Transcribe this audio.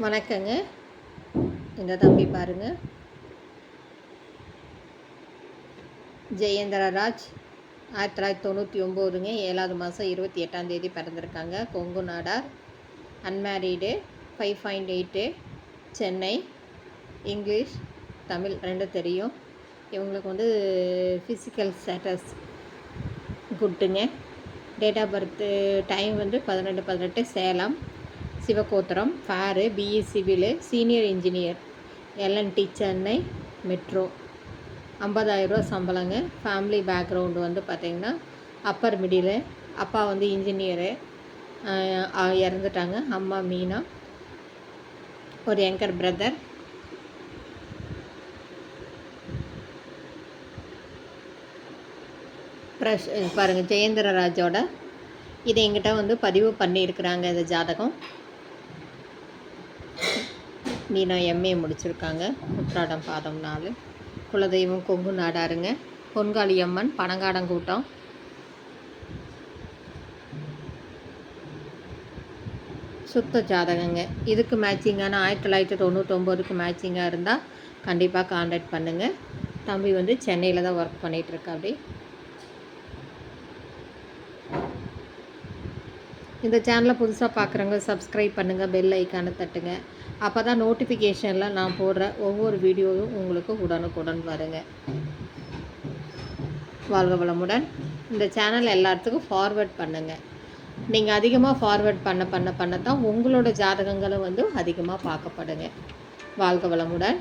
வணக்கங்க. இந்த தம்பி பாருங்க, ஜெயேந்திரராஜ் 1999ங்க 7வது மாதம் 28ஆம் தேதி பிறந்திருக்காங்க. கொங்கு நாடார், அன்மேரீடு, 5.8, சென்னை. இங்கிலீஷ், தமிழ் 2 தெரியும். இவங்களுக்கு வந்து ஃபிசிக்கல் ஸ்டேட்டஸ் குட்டுங்க. டேட் ஆஃப் பர்த்து டைம் வந்து 12/18 சேலம். சிவகோத்திரம், fair, BE civil, senior engineer, L and T Chennai metro. 50,000 சம்பளங்க. ஃபேமிலி பேக்ரவுண்டு வந்து பார்த்திங்கன்னா அப்பர் மிடிலு. அப்பா வந்து இன்ஜினியரு, இறந்துட்டாங்க. அம்மா மீனா, ஒரு யங்கர் பிரதர். பாருங்கள் ஜெயேந்திரராஜோட இதை எங்கிட்ட வந்து பதிவு பண்ணியிருக்கிறாங்க. இந்த ஜாதகம் மீனா எம்ஏ முடிச்சிருக்காங்க. உத்திராடம் பாதம் 4. குலதெய்வம் கொங்கு நாடாருங்க. பொன்காளியம்மன், பனங்காடங்கூட்டம். சுத்த ஜாதகங்க. இதுக்கு மேட்சிங்கான 1999க்கு மேட்சிங்காக இருந்தால் கண்டிப்பாக கான்டாக்ட் பண்ணுங்கள். தம்பி வந்து சென்னையில் தான் ஒர்க் பண்ணிகிட்ருக்கா. அப்படி இந்த சேனலை புதுசாக பார்க்குறவங்க சப்ஸ்கிரைப் பண்ணுங்கள், பெல் ஐக்கானை தட்டுங்க. அப்போ தான் நோட்டிஃபிகேஷனில் நான் போடுற ஒவ்வொரு வீடியோவும் உங்களுக்கு உடனுக்குடன் வருங்க. வாழ்க வளமுடன். இந்த சேனல் எல்லாத்துக்கும் ஃபார்வேர்ட் பண்ணுங்கள். நீங்கள் அதிகமாக ஃபார்வேர்ட் பண்ண தான் உங்களோட ஜாதகங்களும் வந்து அதிகமாக பார்க்கப்படுங்க. வாழ்க வளமுடன்.